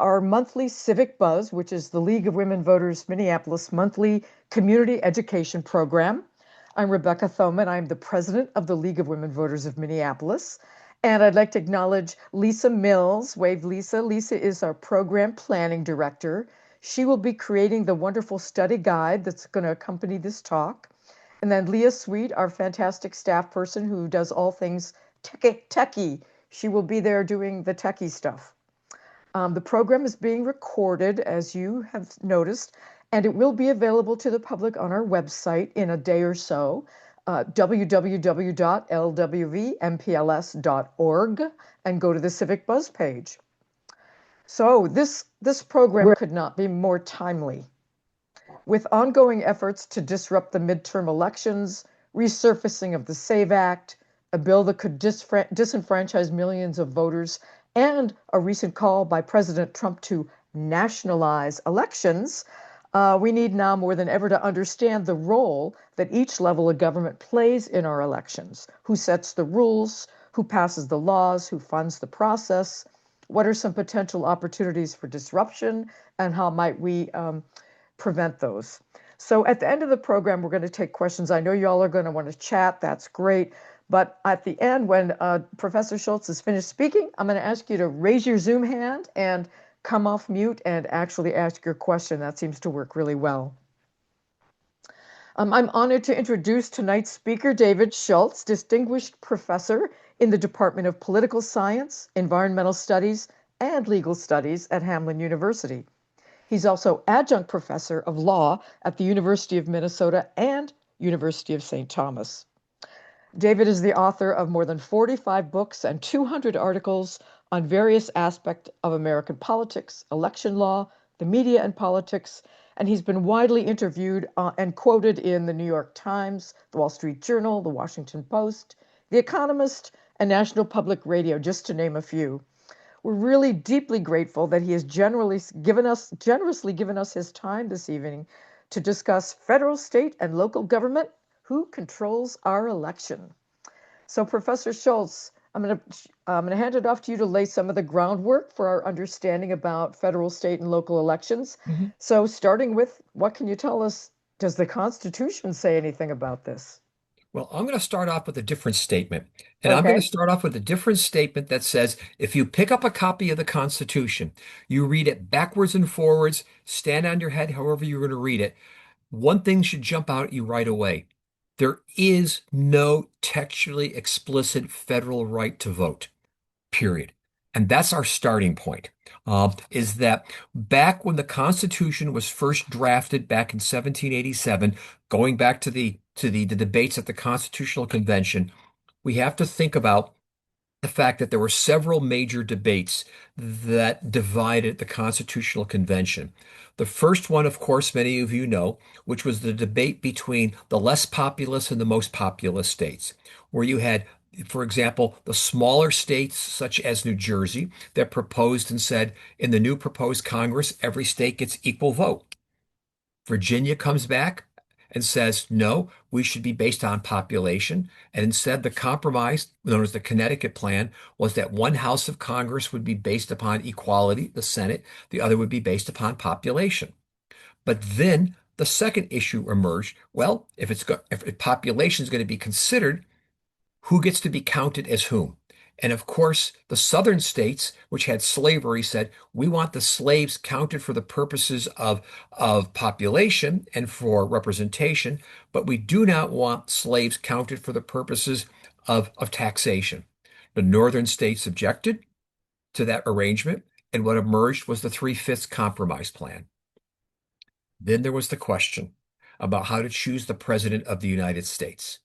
our monthly Civic Buzz, which is the League of Women Voters Minneapolis monthly community education program. I'm Rebecca Thoman. I'm the president of the League of Women Voters of Minneapolis. And I'd like to acknowledge Lisa Mills. Wave Lisa. Lisa is our program planning director. She will be creating the wonderful study guide that's going to accompany this talk. And then Leah Sweet, our fantastic staff person who does all things techie. She will be there doing the techie stuff. The program is being recorded, as you have noticed, and it will be available to the public on our website in a day or so, www.lwvmpls.org, and go to the Civic Buzz page. So this program could not be more timely. With ongoing efforts to disrupt the midterm elections, resurfacing of the SAVE Act, a bill that could disenfranchise millions of voters, and a recent call by President Trump to nationalize elections, we need now more than ever to understand the role that each level of government plays in our elections. Who sets the rules, who passes the laws, who funds the process, what are some potential opportunities for disruption, and how might we prevent those? So at the end of the program, we're going to take questions. I know you all are going to want to chat. That's great. But at the end, when Professor Schultz is finished speaking, I'm going to ask you to raise your Zoom hand and come off mute and actually ask your question. That seems to work really well. I'm honored to introduce tonight's speaker, David Schultz, Distinguished Professor in the Department of Political Science, Environmental Studies, and Legal Studies at Hamline University. He's also Adjunct Professor of Law at the University of Minnesota and University of St. Thomas. David is the author of more than 45 books and 200 articles on various aspects of American politics, election law, the media and politics, and he's been widely interviewed and quoted in the New York Times, the Wall Street Journal, the Washington Post, The Economist, and National Public Radio, just to name a few. We're really deeply grateful that he has generously given us his time this evening to discuss federal, state, and local government. Who controls our election? So, Professor Schultz, I'm going to hand it off to you to lay some of the groundwork for our understanding about federal, state, and local elections. Mm-hmm. So, starting with, what can you tell us? Does the Constitution say anything about this? Well, I'm going to start off with a different statement. And I'm going to start off with a different statement that says, if you pick up a copy of the Constitution, you read it backwards and forwards, stand on your head, however you're going to read it, one thing should jump out at you right away. There is no textually explicit federal right to vote, period. And that's our starting point, is that back when the Constitution was first drafted back in 1787, going back to the debates at the Constitutional Convention, we have to think about the fact that there were several major debates that divided the Constitutional Convention. The first one, of course, many of you know, which was the debate between the less populous and the most populous states, where you had, for example, the smaller states, such as New Jersey, that proposed and said, in the new proposed Congress, every state gets equal vote. Virginia comes back and says, no, we should be based on population. And instead, the compromise, known as the Connecticut Plan, was that one house of Congress would be based upon equality, the Senate, the other would be based upon population. But then the second issue emerged. Well, if population is going to be considered, who gets to be counted as whom? And of course, the southern states, which had slavery, said, we want the slaves counted for the purposes of population and for representation, but we do not want slaves counted for the purposes of taxation. The northern states objected to that arrangement, and what emerged was the 3/5 compromise plan. Then there was the question about how to choose the president of the United States.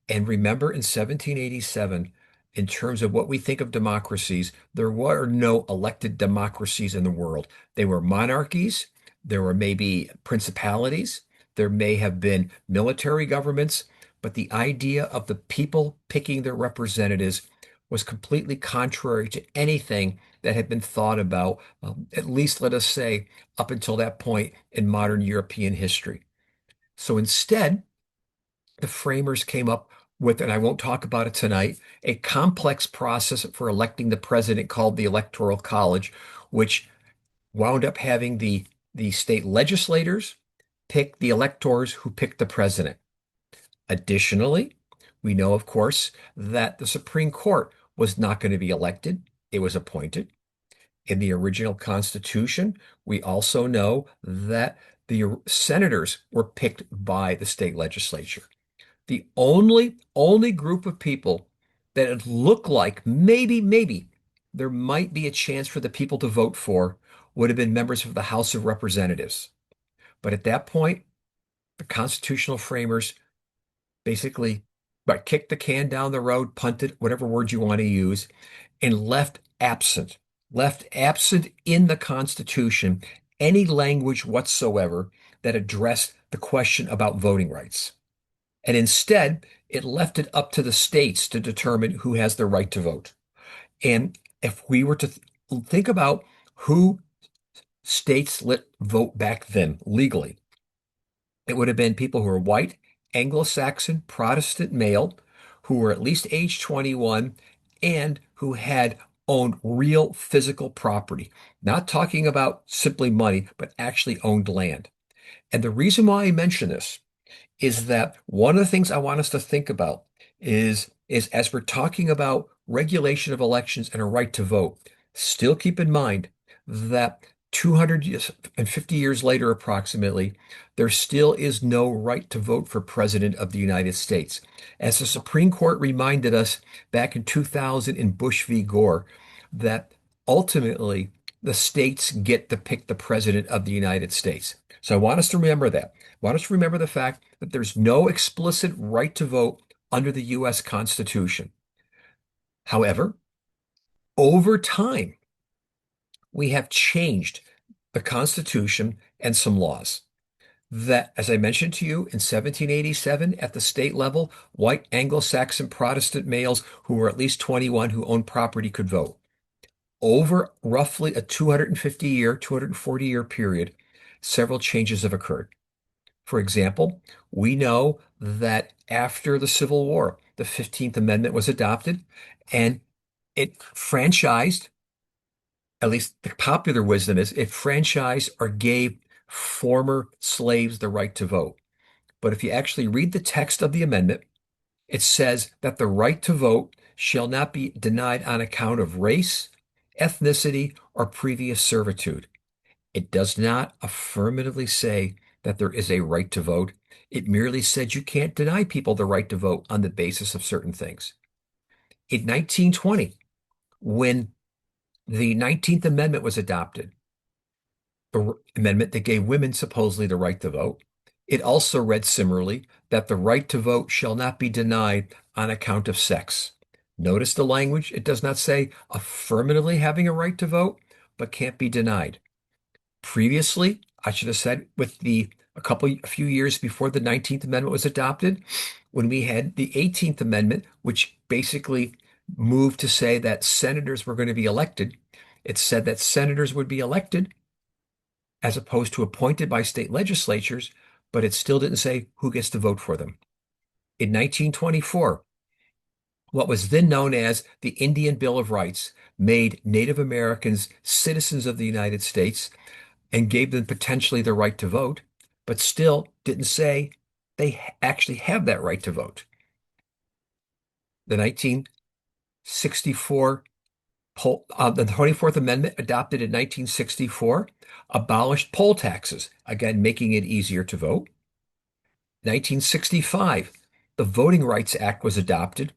And remember, in 1787, in terms of what we think of democracies, there were no elected democracies in the world. They were monarchies. There were maybe principalities. There may have been military governments, but the idea of the people picking their representatives was completely contrary to anything that had been thought about, at least let us say, up until that point in modern European history. So instead, the framers came up with, and I won't talk about it tonight, a complex process for electing the president called the Electoral College, which wound up having the state legislators pick the electors who picked the president. Additionally, we know, of course, that the Supreme Court was not going to be elected. It was appointed. In the original Constitution, we also know that the senators were picked by the state legislature. The only group of people that it looked like maybe there might be a chance for the people to vote for would have been members of the House of Representatives. But at that point, the constitutional framers basically kicked the can down the road, punted, whatever word you want to use, and left absent in the Constitution any language whatsoever that addressed the question about voting rights. And instead, it left it up to the states to determine who has the right to vote. And if we were to think about who states let vote back then legally, it would have been people who were white, Anglo-Saxon, Protestant male, who were at least age 21 and who had owned real physical property. Not talking about simply money, but actually owned land. And the reason why I mention this is that one of the things I want us to think about is as we're talking about regulation of elections and a right to vote, still keep in mind that 250 years later, approximately, there still is no right to vote for President of the United States. As the Supreme Court reminded us back in 2000 in Bush v. Gore, that ultimately the states get to pick the President of the United States. So I want us to remember that. I want us to remember the fact that there's no explicit right to vote under the U.S. Constitution. However, over time, we have changed the Constitution and some laws that, as I mentioned to you, in 1787 at the state level, white Anglo-Saxon Protestant males who were at least 21 who owned property could vote. Over roughly a 250-year, 240-year period, several changes have occurred. For example, we know that after the Civil War, the 15th Amendment was adopted and it franchised, at least the popular wisdom is, it franchised or gave former slaves the right to vote. But if you actually read the text of the amendment, it says that the right to vote shall not be denied on account of race, ethnicity, or previous servitude. It does not affirmatively say that there is a right to vote. It merely said you can't deny people the right to vote on the basis of certain things. In 1920, when the 19th Amendment was adopted, the amendment that gave women supposedly the right to vote, it also read similarly that the right to vote shall not be denied on account of sex. Notice the language. It does not say affirmatively having a right to vote, but can't be denied. Previously, I should have said a few years before the 19th Amendment was adopted, when we had the 18th Amendment, which basically moved to say that senators were going to be elected. It said that senators would be elected as opposed to appointed by state legislatures, but it still didn't say who gets to vote for them. In 1924, what was then known as the Indian Bill of Rights made Native Americans citizens of the United States and gave them potentially the right to vote, but still didn't say they actually have that right to vote. The 1964 the 24th Amendment, adopted in 1964, abolished poll taxes, again, making it easier to vote. 1965, the Voting Rights Act was adopted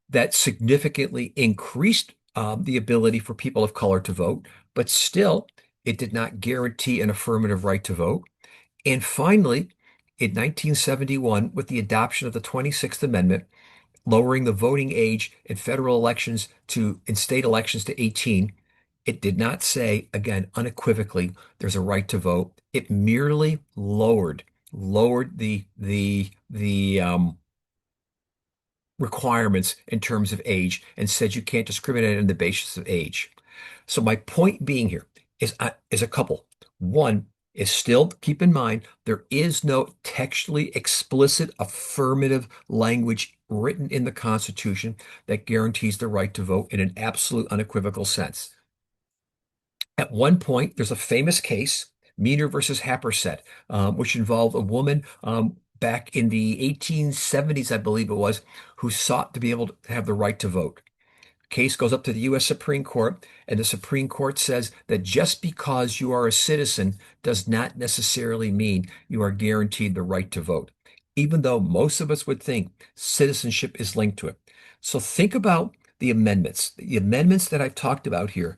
that significantly increased the ability for people of color to vote, but still, it did not guarantee an affirmative right to vote. And finally, in 1971, with the adoption of the 26th Amendment, lowering the voting age in federal elections in state elections to 18, it did not say, again, unequivocally, there's a right to vote. It merely lowered the requirements in terms of age and said you can't discriminate on the basis of age. So my point being here is a couple. One is still keep in mind there is no textually explicit affirmative language written in the Constitution that guarantees the right to vote in an absolute unequivocal sense. At one point, there's a famous case, Meaner versus Happersett, which involved a woman back in the 1870s, I believe it was, who sought to be able to have the right to vote. Case goes up to the U.S. Supreme Court, and the Supreme Court says that just because you are a citizen does not necessarily mean you are guaranteed the right to vote, even though most of us would think citizenship is linked to it. So think about the amendments. The amendments that I've talked about here,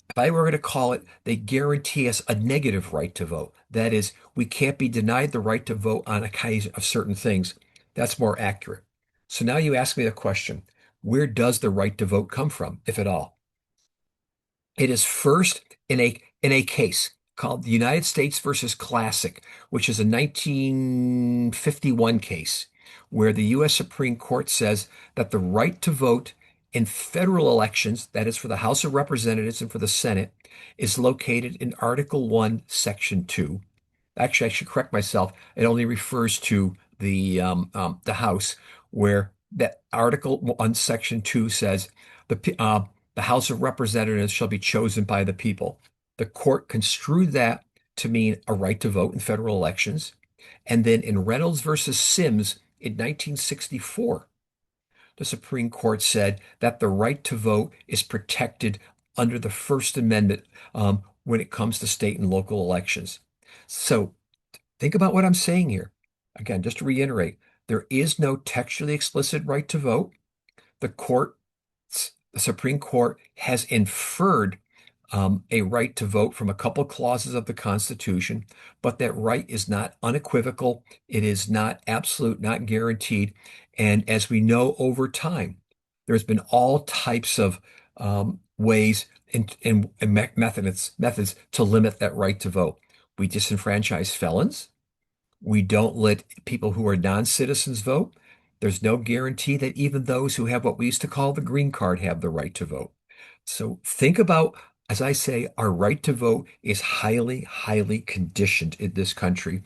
if I were to call it, they guarantee us a negative right to vote. That is, we can't be denied the right to vote on occasion of certain things. That's more accurate. So now you ask me the question, where does the right to vote come from, if at all? It is first in a case called the United States versus Classic, which is a 1951 case where the U.S. Supreme Court says that the right to vote in federal elections, that is for the House of Representatives and for the Senate, is located in Article 1, Section 2. Actually, I should correct myself. It only refers to the House, where that Article 1, Section 2 says the House of Representatives shall be chosen by the people. The court construed that to mean a right to vote in federal elections. And then in Reynolds versus Sims in 1964, the Supreme Court said that the right to vote is protected under the First Amendment when it comes to state and local elections. So think about what I'm saying here. Again, just to reiterate, there is no textually explicit right to vote. The court, the Supreme Court has inferred a right to vote from a couple clauses of the Constitution, but that right is not unequivocal. It is not absolute, not guaranteed. And as we know over time, there's been all types of ways and methods to limit that right to vote. We disenfranchise felons. We don't let people who are non-citizens vote. There's no guarantee that even those who have what we used to call the green card have the right to vote. So think about, as I say, our right to vote is highly, highly conditioned in this country.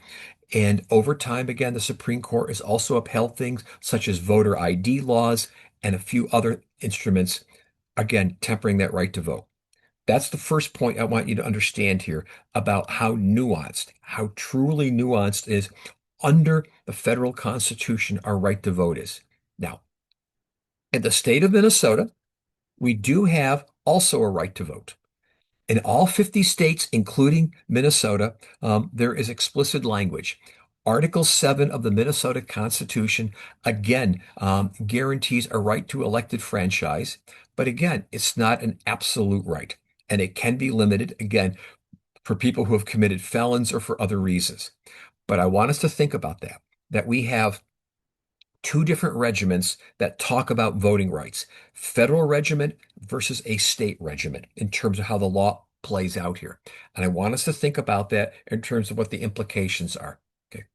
And over time, again, the Supreme Court has also upheld things such as voter ID laws and a few other instruments, again, tempering that right to vote. That's the first point I want you to understand here about how nuanced, how truly nuanced is under the federal Constitution our right to vote is. Now, in the state of Minnesota, we do have also a right to vote. In all 50 states, including Minnesota, there is explicit language. Article 7 of the Minnesota Constitution, again, guarantees a right to elected franchise. But again, it's not an absolute right. And it can be limited, again, for people who have committed felons or for other reasons. But I want us to think about that we have two different regiments that talk about voting rights, federal regiment versus a state regiment in terms of how the law plays out here. And I want us to think about that in terms of what the implications are. Okay.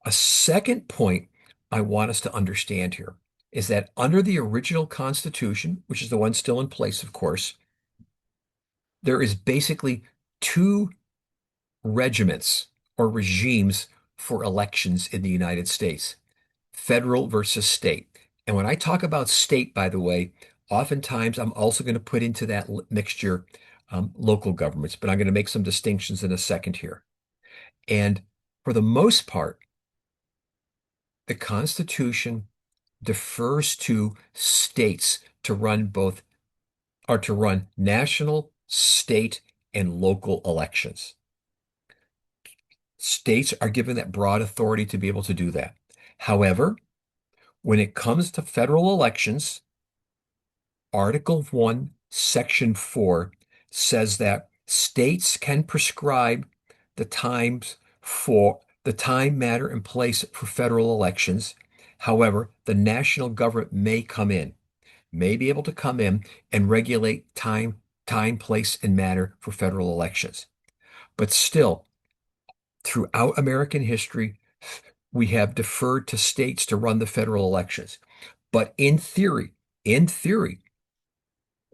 A second point I want us to understand here is that under the original Constitution, which is the one still in place, of course, there is basically two regiments or regimes for elections in the United States, federal versus state. And when I talk about state, by the way, oftentimes I'm also going to put into that mixture local governments, but I'm going to make some distinctions in a second here. And for the most part, the Constitution defers to states to run both or to run national, state, and local elections. States are given that broad authority to be able to do that. However, when it comes to federal elections, Article 1, Section 4 says that states can prescribe the times for the time, matter, and place for federal elections. However, the national government may be able to come in and regulate time, place, and matter for federal elections. But still, throughout American history, we have deferred to states to run the federal elections. But in theory, the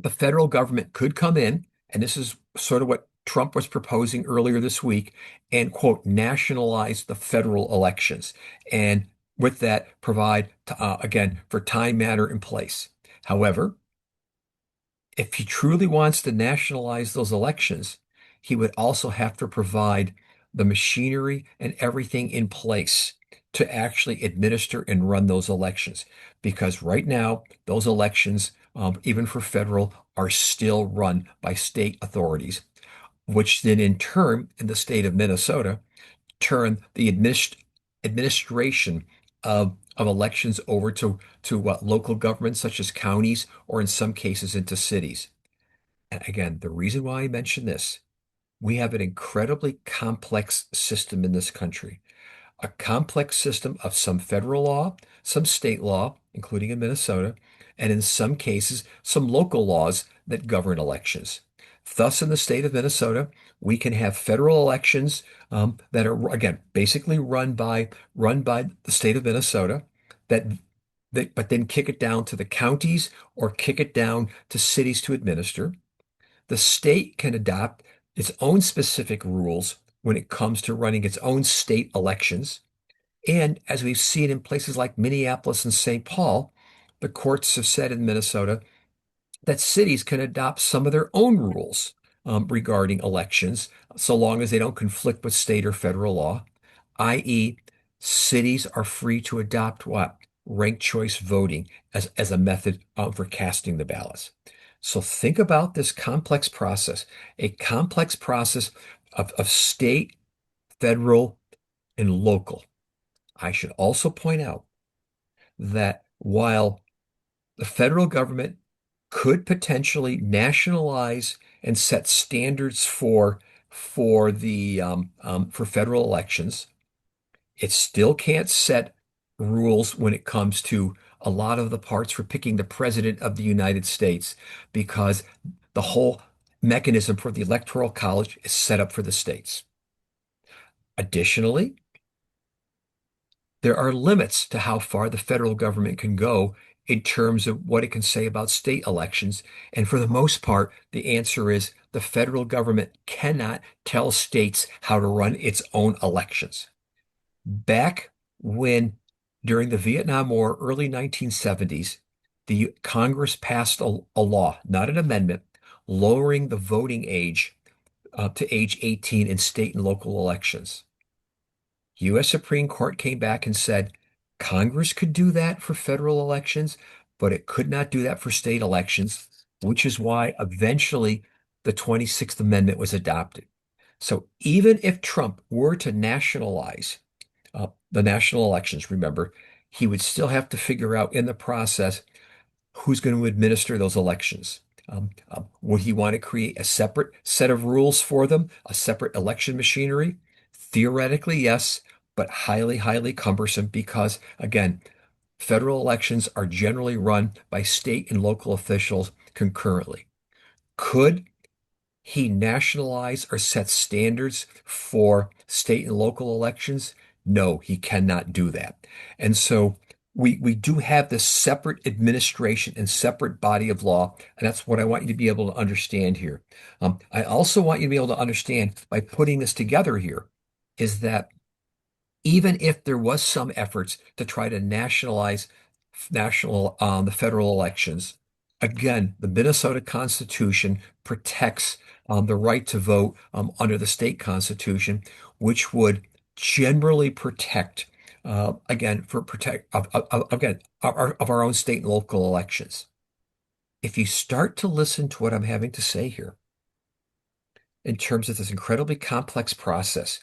federal government could come in, and this is sort of what Trump was proposing earlier this week, and quote, nationalize the federal elections. And with that, provide, again, for time, matter, and place. However, if he truly wants to nationalize those elections, he would also have to provide the machinery and everything in place to actually administer and run those elections. Because right now, those elections, even for federal, are still run by state authorities, which then in turn, in the state of Minnesota, turn the administration of elections over to what local governments such as counties or in some cases into cities. And again, the reason why I mention this, we have an incredibly complex system in this country, a complex system of some federal law, some state law, including in Minnesota, and in some cases, some local laws that govern elections. Thus, in the state of Minnesota, we can have federal elections that are, again, basically run by the state of Minnesota that, but then kick it down to the counties or kick it down to cities to administer. The state can adopt its own specific rules when it comes to running its own state elections. And as we've seen in places like Minneapolis and St. Paul, the courts have said in Minnesota that cities can adopt some of their own rules regarding elections, so long as they don't conflict with state or federal law, i.e., cities are free to adopt what? Ranked choice voting as a method for casting the ballots. So think about this complex process, a complex process of state, federal, and local. I should also point out that while the federal government could potentially nationalize and set standards for federal elections, it still can't set rules when it comes to a lot of the parts for picking the president of the United States because the whole mechanism for the Electoral College is set up for the states. Additionally, there are limits to how far the federal government can go in terms of what it can say about state elections. And for the most part, the answer is the federal government cannot tell states how to run its own elections. Back when, during the Vietnam War, early 1970s, the Congress passed a law, not an amendment, lowering the voting age to age 18 in state and local elections. U.S. Supreme Court came back and said Congress could do that for federal elections, but it could not do that for state elections, which is why eventually the 26th Amendment was adopted. So even if Trump were to nationalize the national elections, remember, he would still have to figure out in the process who's going to administer those elections. Would he want to create a separate set of rules for them, a separate election machinery? Theoretically, yes, but highly, highly cumbersome because, again, federal elections are generally run by state and local officials concurrently. Could he nationalize or set standards for state and local elections? No, he cannot do that. And so we do have this separate administration and separate body of law, and that's what I want you to be able to understand here. I also want you to be able to understand by putting this together here is that even if there was some efforts to try to nationalize the federal elections, again, the Minnesota Constitution protects the right to vote under the state constitution, which would generally protect again for protect again of our own state and local elections. If you start to listen to what I'm having to say here in terms of this incredibly complex process,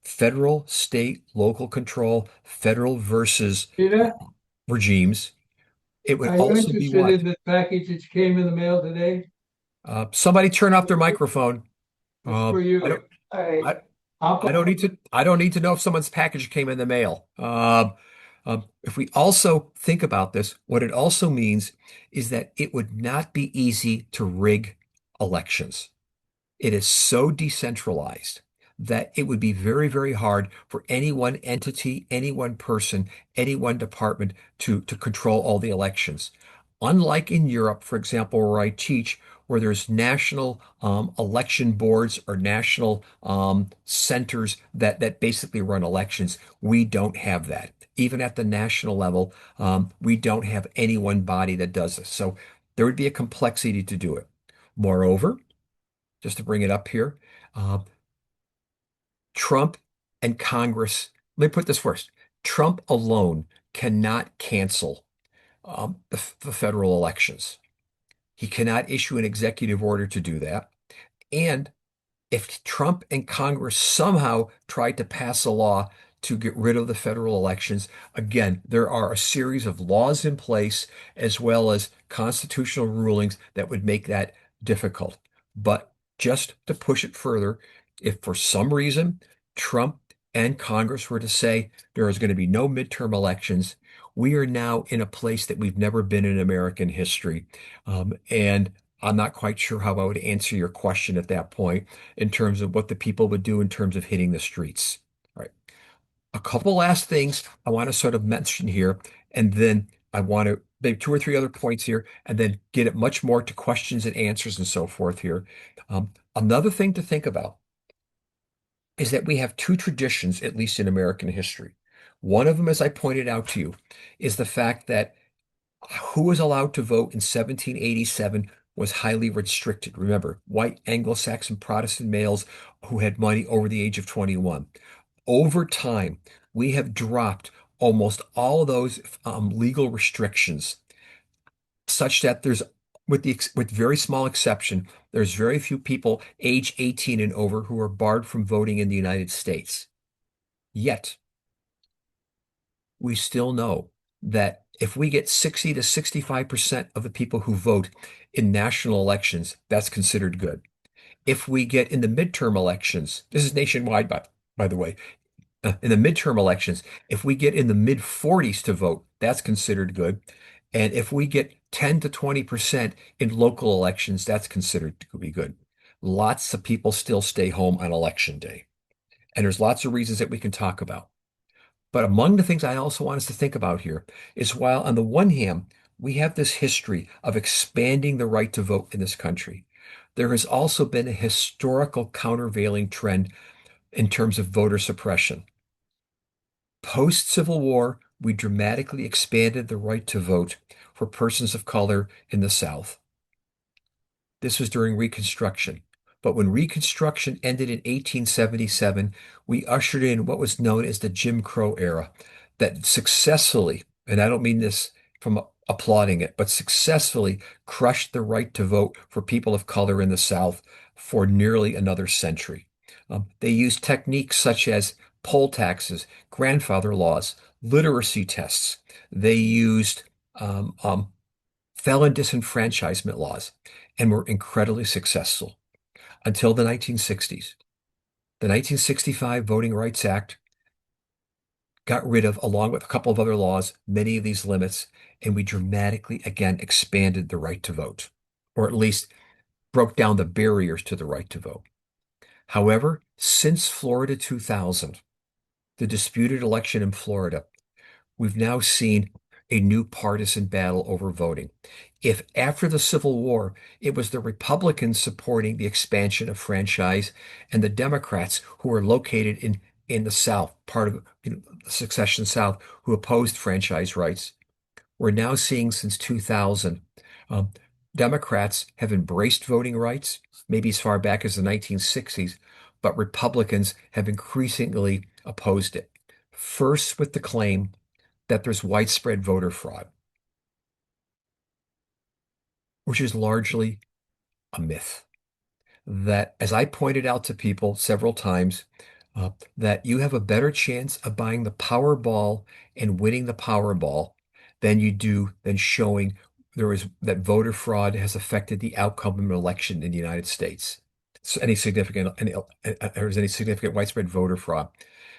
federal, state, local control, federal versus Peter, regimes. It would are you also be interested what? in the package that came in the mail today? Somebody turn off their microphone. It's for I you. don't. All right. I, I'll I don't call. need to. I don't need to know if someone's package came in the mail. If we also think about this, what it also means is that it would not be easy to rig elections. It is so decentralized that it would be very, very hard for any one entity, any one person, any one department to control all the elections. Unlike in Europe, for example, where I teach, where there's national election boards or national centers that basically run elections, we don't have that. Even at the national level, we don't have any one body that does this. So there would be a complexity to do it. Moreover, just to bring it up here. Uh, Trump and Congress, let me put this first. Trump alone cannot cancel the federal elections. He cannot issue an executive order to do that. And if Trump and Congress somehow tried to pass a law to get rid of the federal elections, again, there are a series of laws in place as well as constitutional rulings that would make that difficult. But just to push it further, if for some reason Trump and Congress were to say there is going to be no midterm elections, we are now in a place that we've never been in American history. And I'm not quite sure how I would answer your question at that point in terms of what the people would do in terms of hitting the streets. All right. A couple last things I want to sort of mention here, and then I want to maybe two or three other points here, and then get it much more to questions and answers and so forth here. Another thing to think about is that we have two traditions, at least in American history. One of them, as I pointed out to you, is the fact that who was allowed to vote in 1787 was highly restricted. Remember, white Anglo-Saxon Protestant males who had money over the age of 21. Over time, we have dropped almost all of those legal restrictions, such that with very small exception, there's very few people age 18 and over who are barred from voting in the United States. Yet, we still know that if we get 60 to 65% of the people who vote in national elections, that's considered good. If we get in the midterm elections, this is nationwide, by the way, in the midterm elections, if we get in the mid 40s to vote, that's considered good. And if we get 10 to 20% in local elections, that's considered to be good. Lots of people still stay home on election day. And there's lots of reasons that we can talk about. But among the things I also want us to think about here is while on the one hand, we have this history of expanding the right to vote in this country, there has also been a historical countervailing trend in terms of voter suppression. Post-Civil War, we dramatically expanded the right to vote for persons of color in the South. This was during Reconstruction. But when Reconstruction ended in 1877, we ushered in what was known as the Jim Crow era that successfully, and I don't mean this from applauding it, but successfully crushed the right to vote for people of color in the South for nearly another century. They used techniques such as poll taxes, grandfather laws, literacy tests. They used felon disenfranchisement laws and were incredibly successful until the 1960s. The 1965 Voting Rights Act got rid of, along with a couple of other laws, many of these limits, and we dramatically again expanded the right to vote, or at least broke down the barriers to the right to vote. However, since Florida 2000, the disputed election in Florida, we've now seen a new partisan battle over voting. If after the Civil War, it was the Republicans supporting the expansion of franchise and the Democrats who were located in the South, part of the secession South, who opposed franchise rights, we're now seeing since 2000, um, Democrats have embraced voting rights, maybe as far back as the 1960s, but Republicans have increasingly opposed it. First, with the claim that there's widespread voter fraud, which is largely a myth. That, as I pointed out to people several times, that you have a better chance of buying the Powerball and winning the Powerball than you do than showing that voter fraud has affected the outcome of an election in the United States. So any significant widespread voter fraud.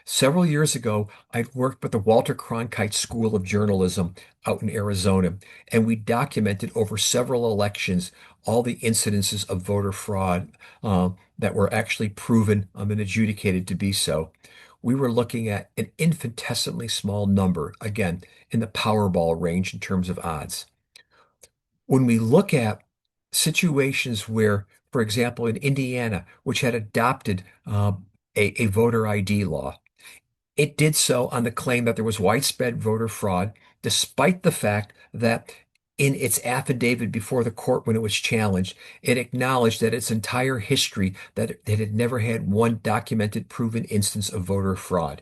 Several years ago, I worked with the Walter Cronkite School of Journalism out in Arizona, and we documented over several elections all the incidences of voter fraud that were actually proven and adjudicated to be so. We were looking at an infinitesimally small number, again, in the Powerball range in terms of odds. When we look at situations where, for example, in Indiana, which had adopted a voter ID law, it did so on the claim that there was widespread voter fraud, despite the fact that in its affidavit before the court when it was challenged, it acknowledged that its entire history that it had never had one documented proven instance of voter fraud.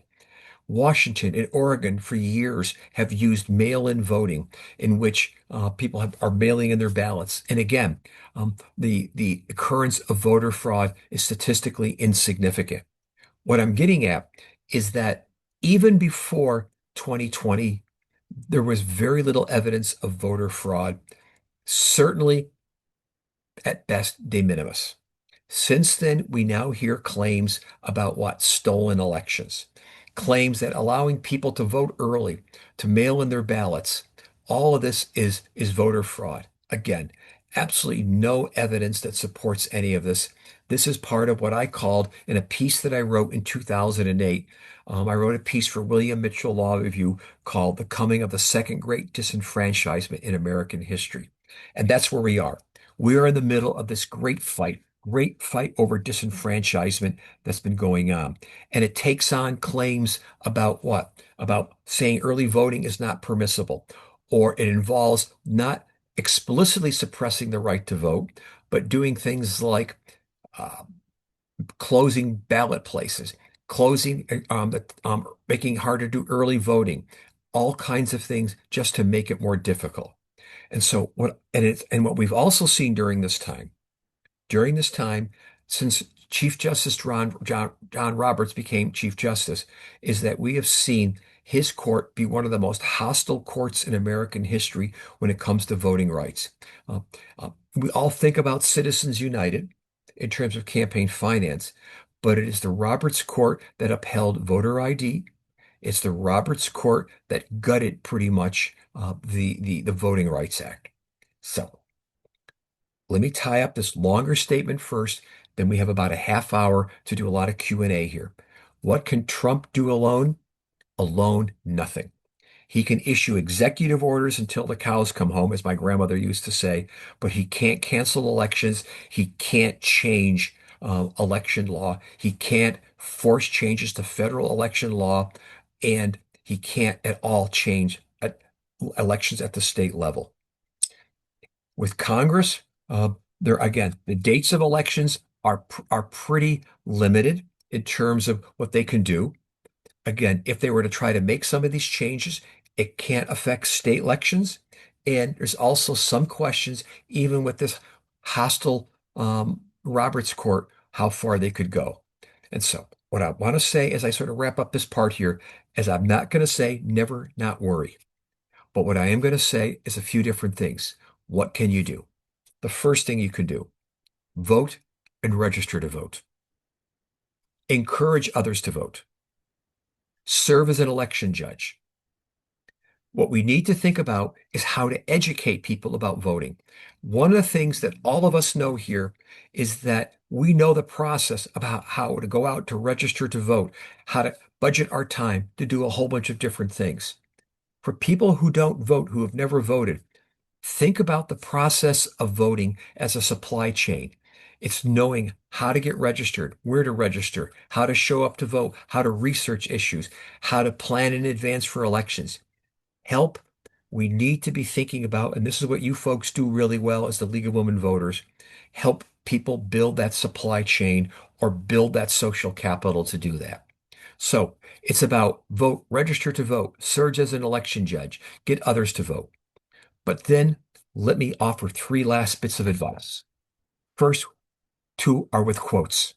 Washington and Oregon for years have used mail-in voting in which are mailing in their ballots. And again, the occurrence of voter fraud is statistically insignificant. What I'm getting at is that even before 2020, there was very little evidence of voter fraud, certainly at best de minimis. Since then, we now hear claims about what? Stolen elections, claims that allowing people to vote early, to mail in their ballots, all of this is voter fraud. Again, absolutely no evidence that supports any of this. This is part of what I called in a piece that I wrote in 2008. I wrote a piece for William Mitchell Law Review called The Coming of the Second Great Disenfranchisement in American History. And that's where we are. We are in the middle of this great fight over disenfranchisement that's been going on. And it takes on claims about what? About saying early voting is not permissible, or it involves not explicitly suppressing the right to vote, but doing things like uh, closing ballot places, closing, making it harder to do early voting, all kinds of things just to make it more difficult. And so what we've also seen during this time, since Chief Justice John Roberts became Chief Justice, is that we have seen his court be one of the most hostile courts in American history when it comes to voting rights. Uh, we all think about Citizens United in terms of campaign finance, but it is the Roberts Court that upheld voter ID. It's the Roberts Court that gutted pretty much the Voting Rights Act. So let me tie up this longer statement first, then we have about a half hour to do a lot of Q&A here. What can Trump do alone? Alone, nothing. He can issue executive orders until the cows come home, as my grandmother used to say, but he can't cancel elections. He can't change election law. He can't force changes to federal election law, and he can't at all change elections at the state level. With Congress, there again, the dates of elections are pretty limited in terms of what they can do. Again, if they were to try to make some of these changes, it can't affect state elections. And there's also some questions, even with this hostile Roberts Court, how far they could go. And so, what I want to say as I sort of wrap up this part here is I'm not going to say never not worry. But what I am going to say is a few different things. What can you do? The first thing you can do, vote and register to vote. Encourage others to vote. Serve as an election judge. What we need to think about is how to educate people about voting. One of the things that all of us know here is that we know the process about how to go out to register to vote, how to budget our time to do a whole bunch of different things. For people who don't vote, who have never voted, think about the process of voting as a supply chain. It's knowing how to get registered, where to register, how to show up to vote, how to research issues, how to plan in advance for elections. Help we need to be thinking about, and this is what you folks do really well as the League of Women Voters, help people build that supply chain or build that social capital to do that. So it's about vote, register to vote, serve as an election judge, get others to vote. But then let me offer three last bits of advice. First, two are with quotes.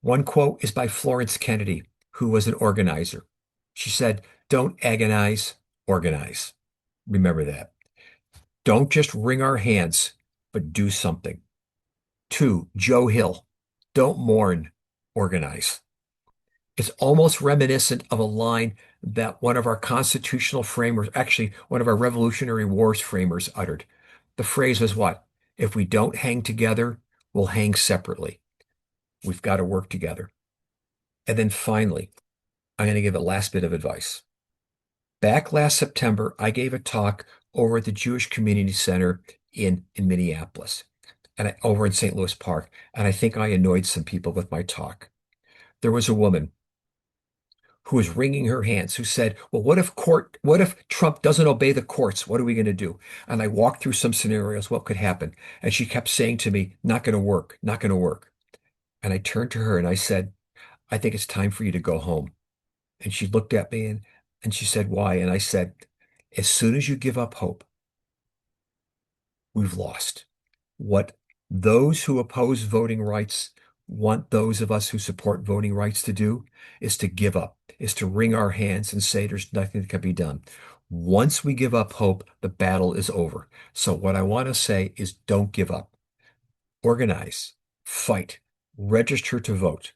One quote is by Florence Kennedy, who was an organizer. She said, "Don't agonize, organize." Remember that. Don't just wring our hands, but do something. Two, Joe Hill, don't mourn, organize. It's almost reminiscent of a line that one of our constitutional framers, actually one of our Revolutionary Wars framers uttered. The phrase was what? If we don't hang together, we'll hang separately. We've got to work together. And then finally, I'm going to give a last bit of advice. Back last September, I gave a talk over at the Jewish Community Center in Minneapolis and over in St. Louis Park. And I think I annoyed some people with my talk. There was a woman who was wringing her hands, who said, "Well, what if Trump doesn't obey the courts? What are we going to do?" And I walked through some scenarios, what could happen. And she kept saying to me, "Not going to work, not going to work." And I turned to her and I said, "I think it's time for you to go home." And she looked at me and she said, "Why?" And I said, "As soon as you give up hope, we've lost. What those who oppose voting rights want those of us who support voting rights to do is to give up, is to wring our hands and say there's nothing that can be done. Once we give up hope, the battle is over. So what I want to say is don't give up. Organize, fight, register to vote,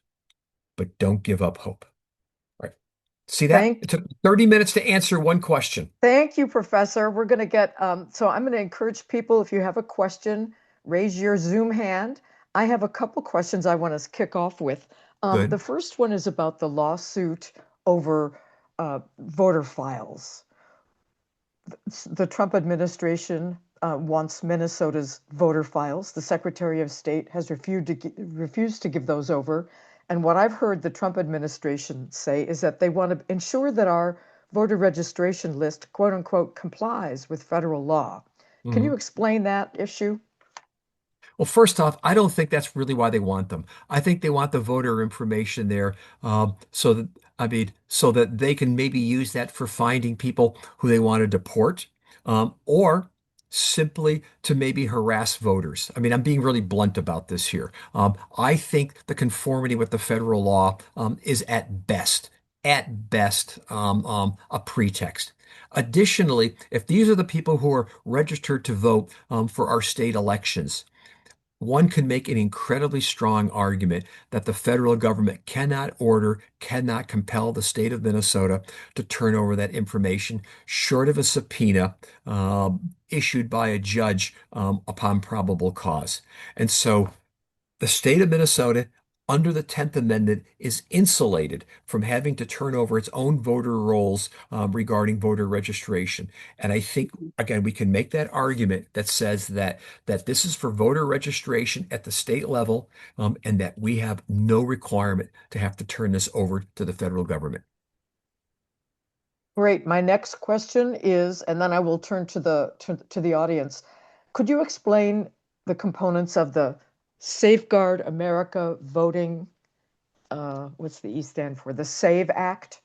but don't give up hope." Right. See that? Thank It took 30 minutes to answer one question. Thank you, Professor. We're going to get, so I'm going to encourage people, if you have a question, raise your Zoom hand. I have a couple questions I want to kick off with. The Good. first one is about the lawsuit over voter files. The Trump administration wants Minnesota's voter files. The Secretary of State has refused to give those over. And what I've heard the Trump administration say is that they want to ensure that our voter registration list, quote unquote, complies with federal law. Can you Mhm. explain that issue? Well, first off, I don't think that's really why they want them. I think they want the voter information there, so that so that they can maybe use that for finding people who they want to deport, or simply to maybe harass voters. I mean, I'm being really blunt about this here. I think the conformity with the federal law, is at best, a pretext. Additionally, if these are the people who are registered to vote, for our state elections, one could make an incredibly strong argument that the federal government cannot order, cannot compel the state of Minnesota to turn over that information, short of a subpoena issued by a judge upon probable cause. And so the state of Minnesota, under the 10th Amendment, is insulated from having to turn over its own voter rolls regarding voter registration. And I think, again, we can make that argument that says that this is for voter registration at the state level, and that we have no requirement to have to turn this over to the federal government. Great. My next question is, and then I will turn to the audience. Could you explain the components of the Safeguard America Voting, what's the E stand for? The SAVE Act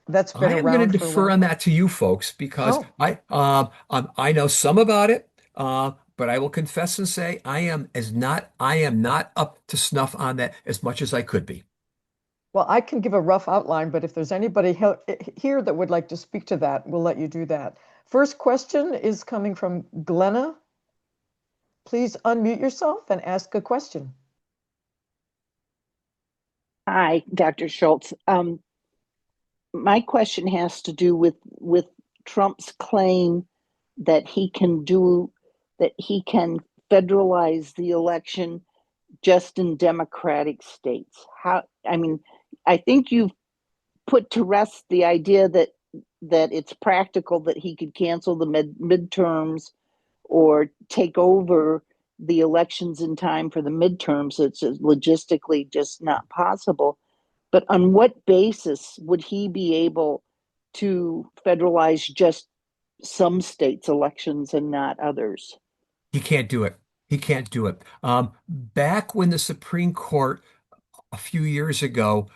that's been I am going to around for a defer while? on that to you folks because Oh, I know some about it, but I will confess and say I am not up to snuff on that as much as I could be. well, I can give a rough outline, but if there's anybody here that would like to speak to that, we'll let you do that. First question is coming from Glenna. Please unmute yourself and ask a question. Hi, Dr. Schultz. My question has to do with Trump's claim that he can federalize the election just in democratic states. I think you've put to rest the idea that it's practical that he could cancel the midterms or take over the elections in time for the midterms. It's just logistically just not possible. But on what basis would he be able to federalize just some states' elections and not others? He can't do it. He can't do it. Back when the Supreme Court a few years ago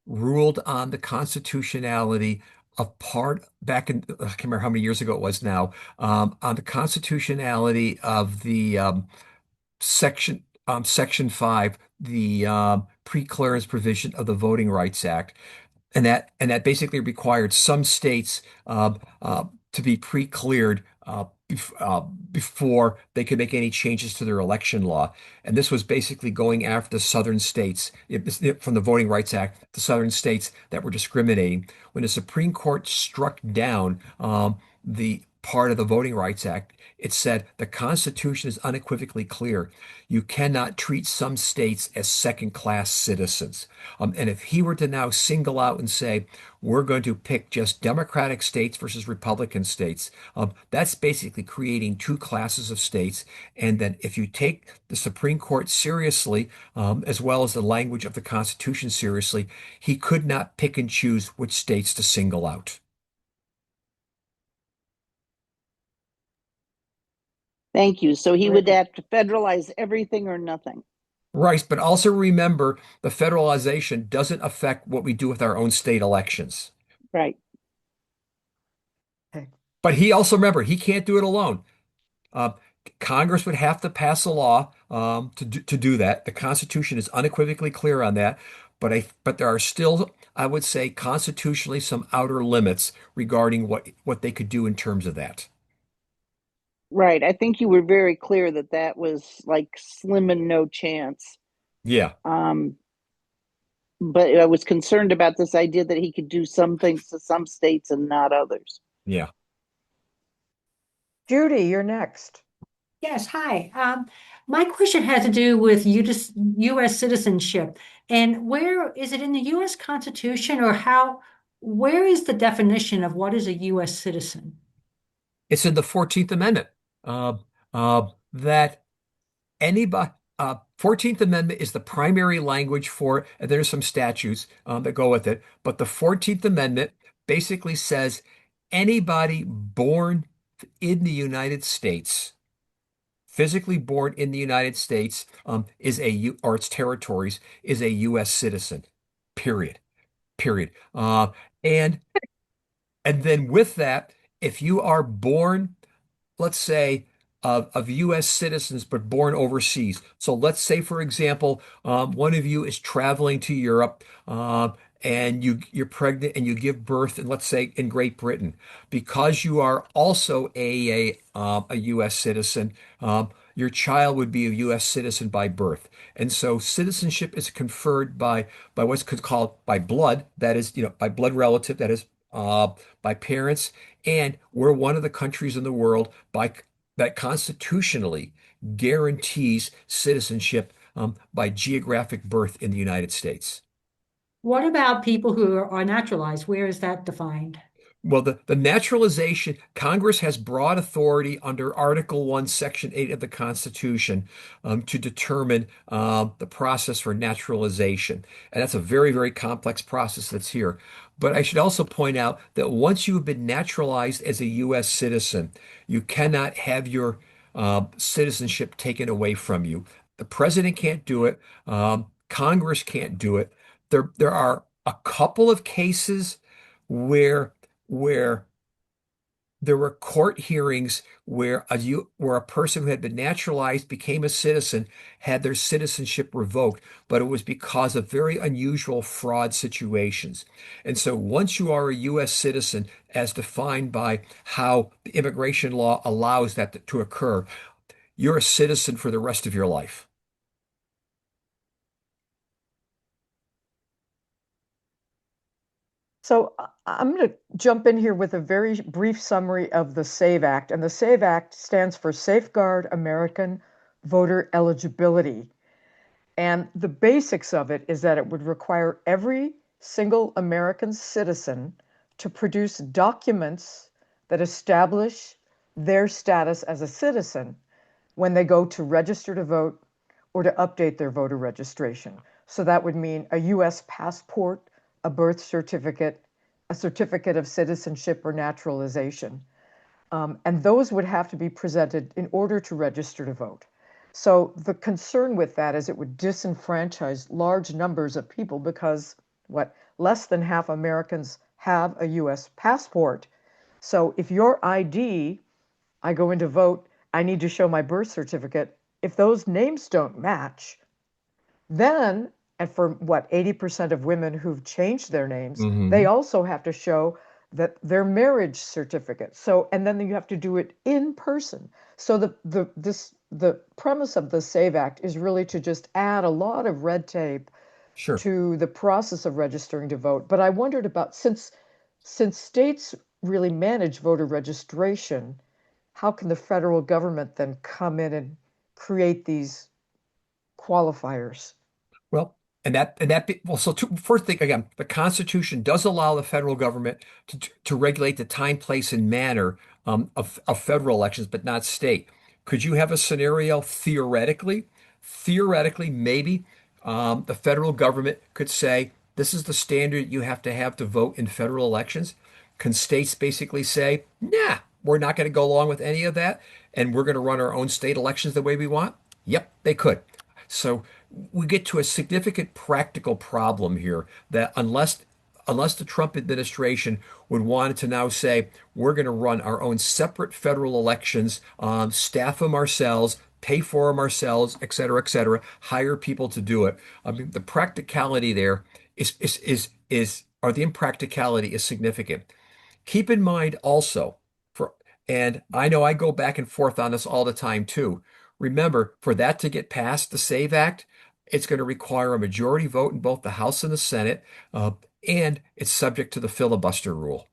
ruled on the constitutionality of part back in I can't remember how many years ago it was now, on the constitutionality of the section 5, the pre-clearance provision of the Voting Rights Act, and that basically required some states to be pre-cleared before they could make any changes to their election law. And this was basically going after the southern states from the Voting Rights Act, the southern states that were discriminating. When the Supreme Court struck down the part of the Voting Rights Act. It said the Constitution is unequivocally clear. You cannot treat some states as second-class citizens. And if he were to now single out and say, we're going to pick just Democratic states versus Republican states, that's basically creating two classes of states. And then if you take the Supreme Court seriously, as well as the language of the Constitution seriously, he could not pick and choose which states to single out. Thank you. So he would Great. have to federalize everything or nothing. Right, but also remember the federalization doesn't affect what we do with our own state elections. Right. Okay. But he also, remember, he can't do it alone. Uh, Congress would have to pass a law to do that. The Constitution is unequivocally clear on that, but there are still, I would say, constitutionally some outer limits regarding what they could do in terms of that. Right. I think you were very clear that that was like slim and no chance. Yeah, Um, but I was concerned about this idea that he could do some things to some states and not others. yeah. Judy, you're next. Yes, hi. My question has to do with U.S. citizenship. And where is it in the U.S. Constitution or where is the definition of what is a U.S. citizen? It's in the 14th Amendment that anybody, 14th Amendment is the primary language for it, and there's some statutes that go with it. But the 14th Amendment basically says anybody born in the United States, physically born in the United States, or its territories, is a U.S. citizen. Period. Period. And and then with that, if you are born, let's say, of U.S. citizens, but born overseas. So let's say, for example, one of you is traveling to Europe, and you're pregnant and you give birth, and let's say in Great Britain, because you are also a U.S. citizen, your child would be a U.S. citizen by birth. And so citizenship is conferred by what's called by blood, that is, by blood relative, that is, by parents. And we're one of the countries in the world that constitutionally guarantees citizenship by geographic birth in the United States. What about people who are naturalized? Where is that defined? Well, the naturalization, Congress has broad authority under Article 1, Section 8 of the Constitution to determine the process for naturalization. And that's a very, very complex process that's here. But I should also point out that once you have been naturalized as a U.S. citizen, you cannot have your citizenship taken away from you. The president can't do it. Congress can't do it. There are a couple of cases where where there were court hearings where a person who had been naturalized became a citizen, had their citizenship revoked, but it was because of very unusual fraud situations. And so once you are a U.S. citizen, as defined by how the immigration law allows that to occur, you're a citizen for the rest of your life. So I'm going to jump in here with a very brief summary of the SAVE Act. And the SAVE Act stands for Safeguard American Voter Eligibility. And the basics of it is that it would require every single American citizen to produce documents that establish their status as a citizen when they go to register to vote or to update their voter registration. So that would mean a U.S. passport, a birth certificate, a certificate of citizenship or naturalization. And those would have to be presented in order to register to vote. So the concern with that is it would disenfranchise large numbers of people because less than half Americans have a U.S. passport. So if your ID, I go in to vote, I need to show my birth certificate. If those names don't match, then, and for 80% of women who've changed their names, they also have to show that their marriage certificate. So, and then you have to do it in person. So the premise of the SAVE Act is really to just add a lot of red tape Sure. to the process of registering to vote. But I wondered about since states really manage voter registration, how can the federal government then come in and create these qualifiers? Well, first thing again, the Constitution does allow the federal government to regulate the time, place, and manner of federal elections, but not state. Could you have a scenario theoretically? Theoretically, maybe the federal government could say, this is the standard you have to vote in federal elections. Can states basically say, nah, we're not going to go along with any of that, and we're going to run our own state elections the way we want? Yep, they could. So we get to a significant practical problem here that unless the Trump administration would want to now say we're going to run our own separate federal elections, staff them ourselves, pay for them ourselves, et cetera, hire people to do it. I mean, the practicality there or the impracticality is significant. Keep in mind also, and I know I go back and forth on this all the time too. Remember, for that to get past the SAVE Act, it's going to require a majority vote in both the House and the Senate, and it's subject to the filibuster rule.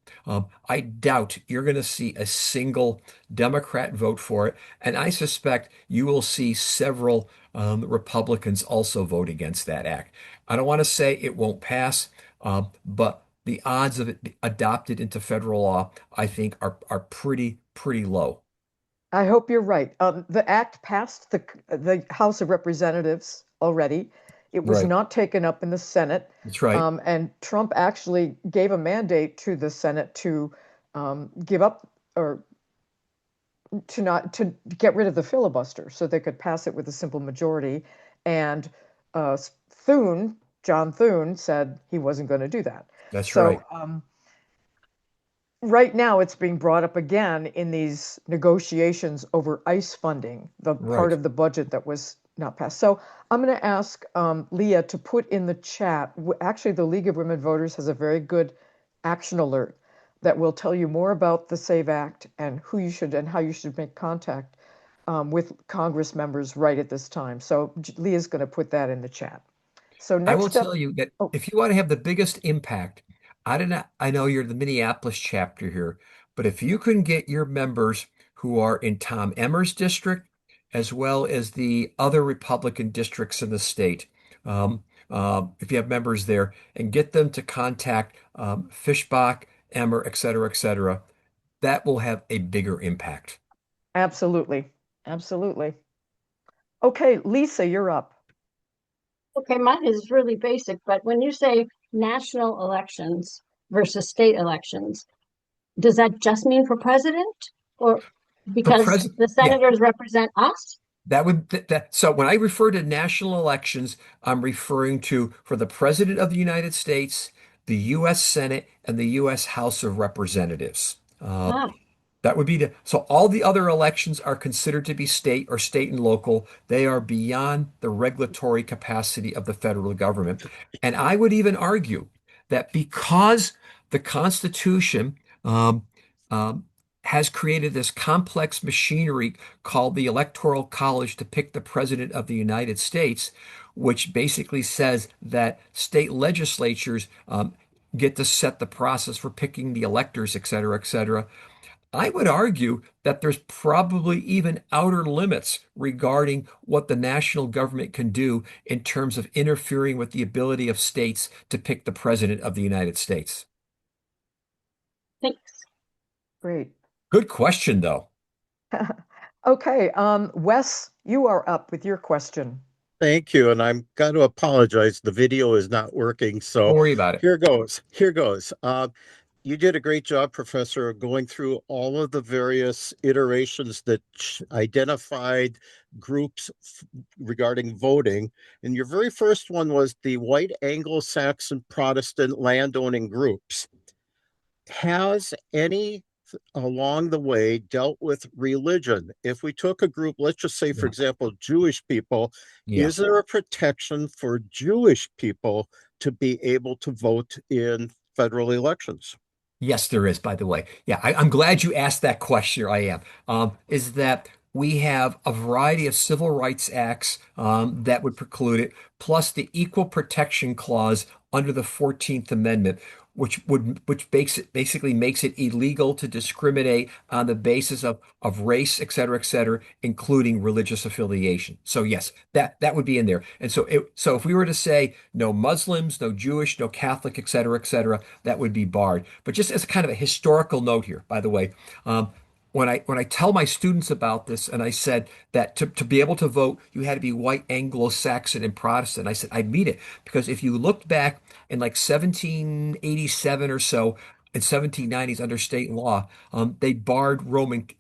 I doubt you're going to see a single Democrat vote for it, and I suspect you will see several Republicans also vote against that act. I don't want to say it won't pass, but the odds of it adopted into federal law, I think, are pretty low. I hope you're right. The act passed the House of Representatives already. It was Right. not taken up in the Senate. That's right. And Trump actually gave a mandate to the Senate to give up or to get rid of the filibuster so they could pass it with a simple majority. And uh, Thune, John Thune, said he wasn't going to do that. That's So right. right now it's being brought up again in these negotiations over ICE funding, the part Right. of the budget that was not passed. So I'm going to ask Leah to put in the chat. Actually, the League of Women Voters has a very good action alert that will tell you more about the SAVE Act and who you should and how you should make contact with Congress members right at this time. So Leah's going to put that in the chat. So I will next tell up, you that oh, if you want to have the biggest impact, I don't know, I know you're the Minneapolis chapter here, but if you can get your members who are in Tom Emmer's district, as well as the other Republican districts in the state, if you have members there, and get them to contact Fishbach, Emmer, et cetera, that will have a bigger impact. absolutely, absolutely. Okay, Lisa, you're up. Okay, mine is really basic, but when you say national elections versus state elections, does that just mean for president or For because president, the yeah, senators represent us? so when I refer to national elections, I'm referring to for the President of the United States, the U.S. Senate, and the U.S. House of Representatives. Ah, That would be so all the other elections are considered to be state or state and local. They are beyond the regulatory capacity of the federal government. And I would even argue that because the Constitution um, um, has created this complex machinery called the Electoral College to pick the President of the United States, which basically says that state legislatures get to set the process for picking the electors, et cetera, I would argue that there's probably even outer limits regarding what the national government can do in terms of interfering with the ability of states to pick the president of the United States. thanks. Great. Good question, though. Okay, Wes, you are up with your question. Thank you. And I'm got to apologize. The video is not working. So Don't worry about it. here goes. Here goes. You did a great job, Professor, going through all of the various iterations that identified groups regarding voting. And your very first one was the white Anglo-Saxon Protestant landowning groups. Has any along the way dealt with religion? If we took a group, let's just say, for Yeah. example, Jewish people, Yeah. is there a protection for Jewish people to be able to vote in federal elections? Yes, there is, by the way. Yeah, I'm glad you asked that question, or I am. Is that we have a variety of civil rights acts that would preclude it, plus the Equal Protection Clause under the 14th Amendment, which basically makes it illegal to discriminate on the basis of race, et cetera, including religious affiliation. So yes, that would be in there. And so if we were to say no Muslims, no Jewish, no Catholic, et cetera, that would be barred. But just as kind of a historical note here, by the way, when I tell my students about this, and I said that to be able to vote, you had to be white, Anglo-Saxon, and Protestant. I said I mean it because if you looked back in like 1787 or so, in 1790s under state law, they barred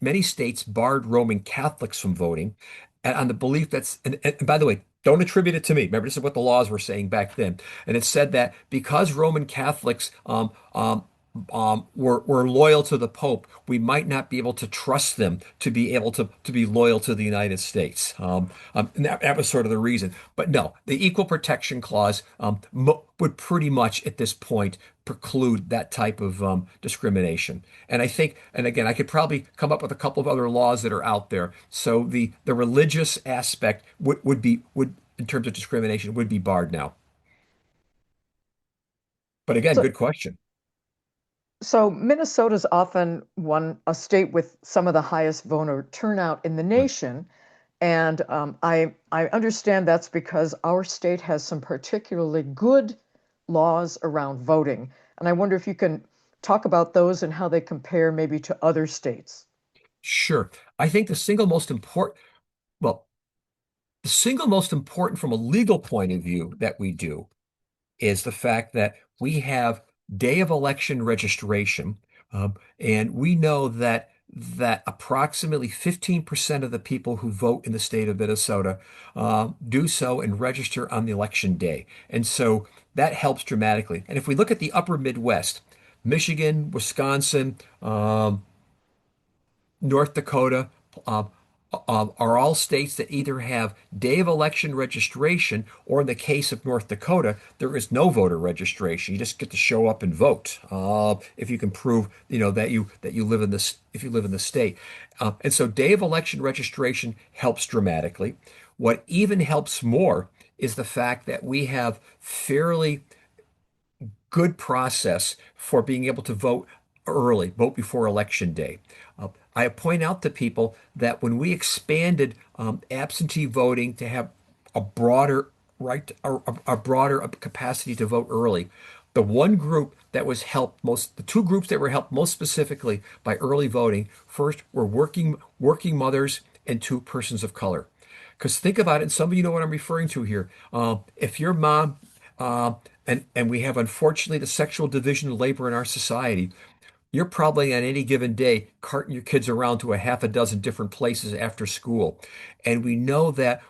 many states barred Roman Catholics from voting, and on the belief and by the way, don't attribute it to me. Remember, this is what the laws were saying back then, and it said that because Roman Catholics were loyal to the Pope, we might not be able to trust them to be able to be loyal to the United States. And that was sort of the reason. But no, the Equal Protection Clause would pretty much at this point preclude that type of discrimination. And I think, and again, I could probably come up with a couple of other laws that are out there. So the religious aspect would in terms of discrimination would be barred now. But again, So, good question. so Minnesota's often a state with some of the highest voter turnout in the Right. nation. And I understand that's because our state has some particularly good laws around voting. And I wonder if you can talk about those and how they compare maybe to other states. Sure. I think well, the single most important from a legal point of view that we do is the fact that we have day of election registration, and we know that approximately 15% of the people who vote in the state of Minnesota do so and register on the election day. And so that helps dramatically. And if we look at the upper Midwest, Michigan, Wisconsin, North Dakota, uh, are all states that either have day of election registration, or in the case of North Dakota, there is no voter registration. You just get to show up and vote if you can prove, that you live in this if you live in the state. And so, day of election registration helps dramatically. What even helps more is the fact that we have fairly good process for being able to vote early, vote before election day. I point out to people that when we expanded absentee voting to have a broader right, a broader capacity to vote early, the two groups that were helped most specifically by early voting, first were working mothers and two persons of color. Because think about it, and some of you know what I'm referring to here. If your mom uh, and we have, unfortunately, the sexual division of labor in our society. You're probably on any given day carting your kids around to a half a dozen different places after school. And we know that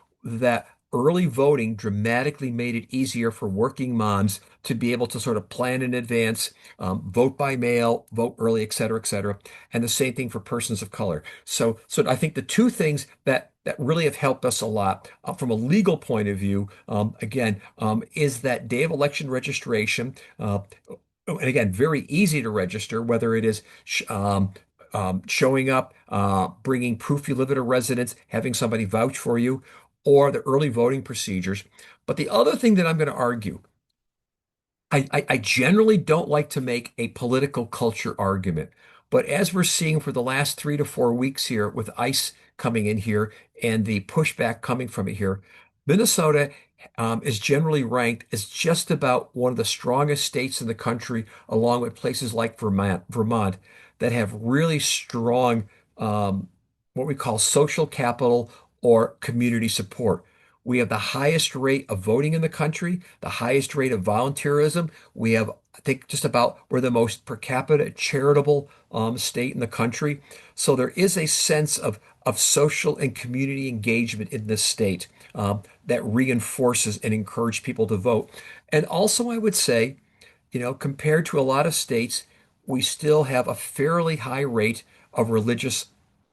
early voting dramatically made it easier for working moms to be able to sort of plan in advance, vote by mail, vote early, et cetera, and the same thing for persons of color. So I think the two things that really have helped us a lot from a legal point of view, again, is that day of election registration. And again, very easy to register, whether it is showing up, bringing proof you live at a residence, having somebody vouch for you, or the early voting procedures. But the other thing that I'm going to argue, I generally don't like to make a political culture argument, but as we're seeing for the last 3 to 4 weeks here with ICE coming in here and the pushback coming from it here, Minnesota is generally ranked as just about one of the strongest states in the country, along with places like Vermont that have really strong what we call social capital or community support. We have the highest rate of voting in the country, the highest rate of volunteerism. We have, I think, we're the most per capita charitable state in the country. So there is a sense of social and community engagement in this state that reinforces and encourages people to vote. And also, I would say, compared to a lot of states, we still have a fairly high rate of religious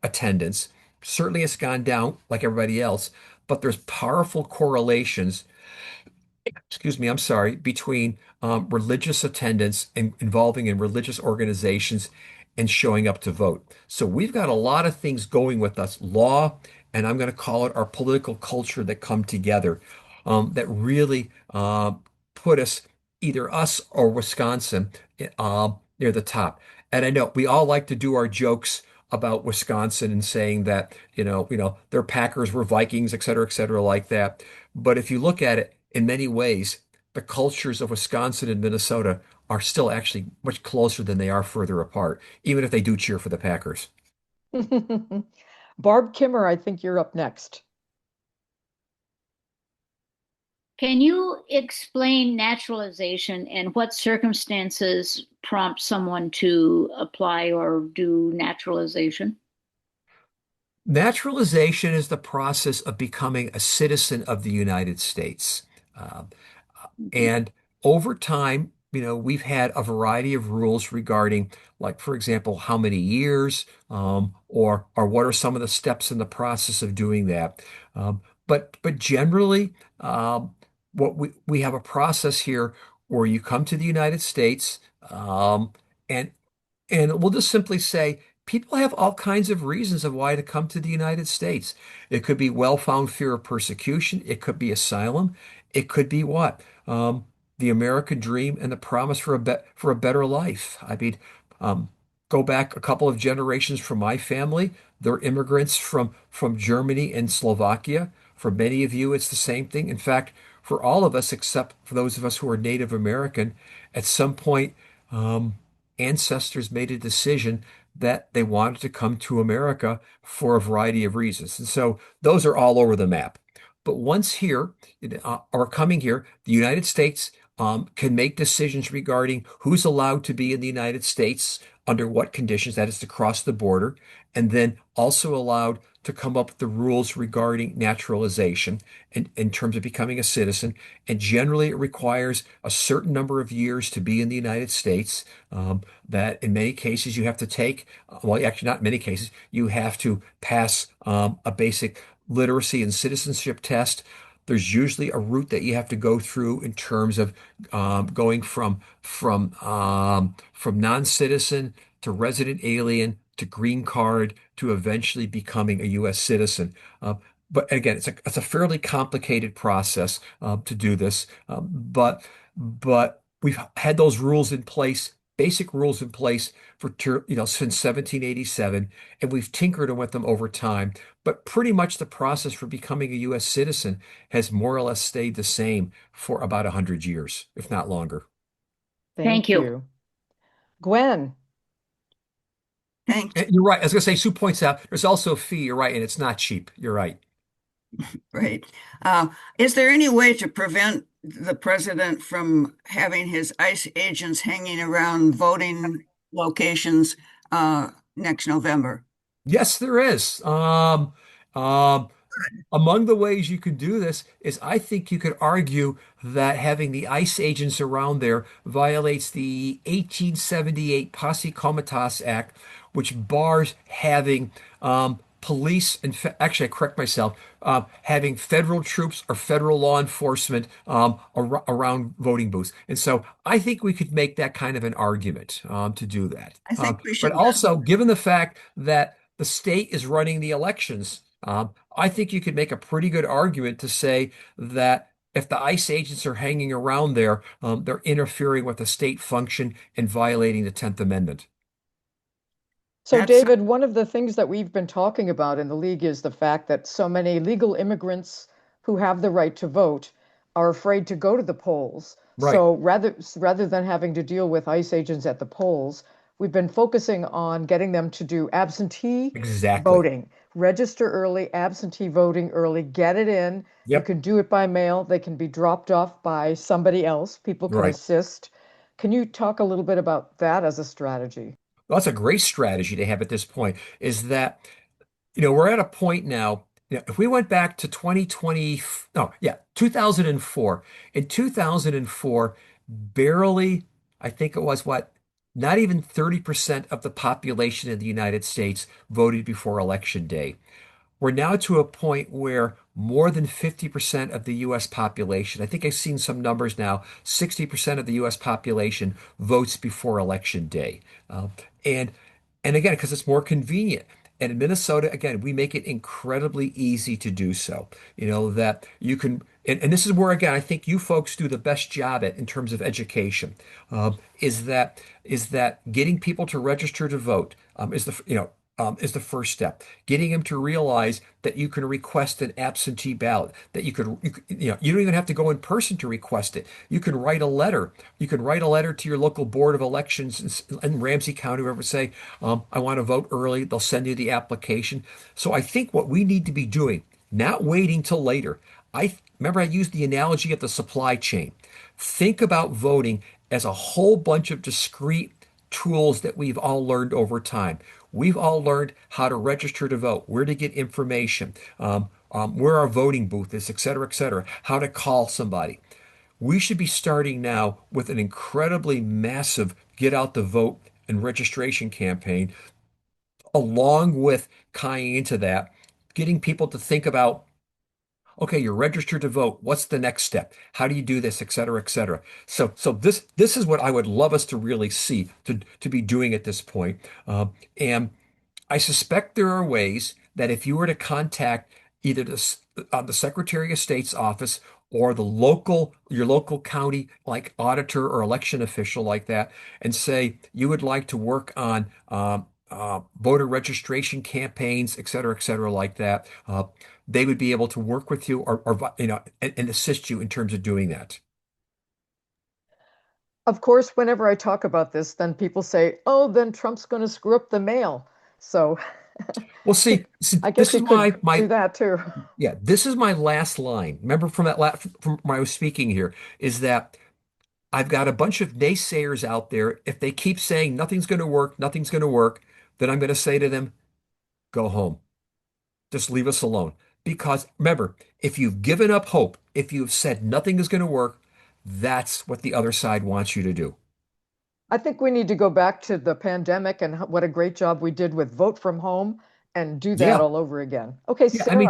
attendance. Certainly, it's gone down like everybody else, but there's powerful correlations, excuse me, I'm sorry, between religious attendance and involving in religious organizations and showing up to vote. So we've got a lot of things going with us, law, and I'm going to call it our political culture that come together that really put us either us or Wisconsin near the top. And I know we all like to do our jokes about Wisconsin and saying that, their Packers were Vikings, et cetera, like that. But if you look at it in many ways, the cultures of Wisconsin and Minnesota are still actually much closer than they are further apart, even if they do cheer for the Packers. Barb Kimmer, I think you're up next. Can you explain naturalization and what circumstances prompt someone to apply or do naturalization? Naturalization is the process of becoming a citizen of the United States. Um, and over time, we've had a variety of rules regarding, like, for example, how many years, or what are some of the steps in the process of doing that. But generally, what we have a process here where you come to the United States, and we'll just simply say people have all kinds of reasons of why to come to the United States. It could be well-found fear of persecution. It could be asylum. It could be what? The American dream and the promise for a better life. I mean, um, go back a couple of generations from my family. They're immigrants from Germany and Slovakia. For many of you, it's the same thing. In fact, for all of us, except for those of us who are Native American, at some point, um, ancestors made a decision that they wanted to come to America for a variety of reasons. And so those are all over the map. But once here, or coming here, the United States can make decisions regarding who's allowed to be in the United States, under what conditions, that is to cross the border, and then also allowed to come up with the rules regarding naturalization in terms of becoming a citizen. And generally, it requires a certain number of years to be in the United States. That in many cases you have to take, well, actually, not in many cases, you have to pass a basic literacy and citizenship test. There's usually a route that you have to go through in terms of going from non-citizen to resident alien to green card to eventually becoming a U.S. citizen. But again, it's a fairly complicated process to do this. But we've had those rules in place, basic rules in place since 1787, and we've tinkered with them over time. But pretty much the process for becoming a U.S. citizen has more or less stayed the same for about 100 years, if not longer. Thank Thank you. you. Gwen. Thanks. And you're right. I was going to say, Sue points out there's also a fee. You're right, and it's not cheap. You're right. Right. Is there any way to prevent the president from having his ICE agents hanging around voting locations next November? Yes, there is. Um, Among the ways you could do this is I think you could argue that having the ICE agents around there violates the 1878 Posse Comitatus Act, which bars having police and actually, I correct myself, having federal troops or federal law enforcement around voting booths. And so I think we could make that kind of an argument to do that. I think we But should. also, given the fact that the state is running the elections, I think you could make a pretty good argument to say that if the ICE agents are hanging around there, they're interfering with the state function and violating the 10th Amendment. So, That's David, one of the things that we've been talking about in the league is the fact that so many legal immigrants who have the right to vote are afraid to go to the polls. Right. So rather than having to deal with ICE agents at the polls, we've been focusing on getting them to do absentee Exactly. voting. Register early, absentee voting early, get it in. You Yep. can do it by mail. They can be dropped off by somebody else. People can Right. assist. Can you talk a little bit about that as a strategy? Well, that's a great strategy to have at this point, is that, we're at a point now. If we went back to 2020, no, yeah, 2004. In 2004, barely, I think it was what, not even 30% of the population in the United States voted before Election Day. We're now to a point where more than 50% of the US population, I think I've seen some numbers now, 60% of the US population votes before Election Day. Uh, and and again, because it's more convenient. And in Minnesota, again, we make it incredibly easy to do so. That you can, and this is where again I think you folks do the best job at in terms of education, is that getting people to register to vote is is the first step. Getting them to realize that you can request an absentee ballot, that you don't even have to go in person to request it. You can write a letter. You can write a letter to your local board of elections in Ramsey County, whoever say, I want to vote early. They'll send you the application. So I think what we need to be doing, not waiting till later. I remember I used the analogy of the supply chain. Think about voting as a whole bunch of discrete tools that we've all learned over time. We've all learned how to register to vote, where to get information, where our voting booth is, et cetera, how to call somebody. We should be starting now with an incredibly massive get out the vote and registration campaign, along with tying into that, getting people to think about, okay, you're registered to vote. What's the next step? How do you do this, et cetera, et cetera. So this is what I would love us to really see to be doing at this point. And I suspect there are ways that if you were to contact either the Secretary of State's office or your local county like auditor or election official like that, and say you would like to work on voter registration campaigns, et cetera, like that, they would be able to work with you or and assist you in terms of doing that. Of course, whenever I talk about this, then people say, "Oh, then Trump's going to screw up the mail." So Well, see, I this guess is you could my do that too. yeah, this is my last line. Remember from when I was speaking here, is that I've got a bunch of naysayers out there. If they keep saying nothing's going to work, nothing's going to work, then I'm going to say to them, go home. Just leave us alone. Because remember, if you've given up hope, if you've said nothing is going to work, that's what the other side wants you to do. I think we need to go back to the pandemic and what a great job we did with vote from home and do that Yeah. all over again. Okay, Yeah, I mean,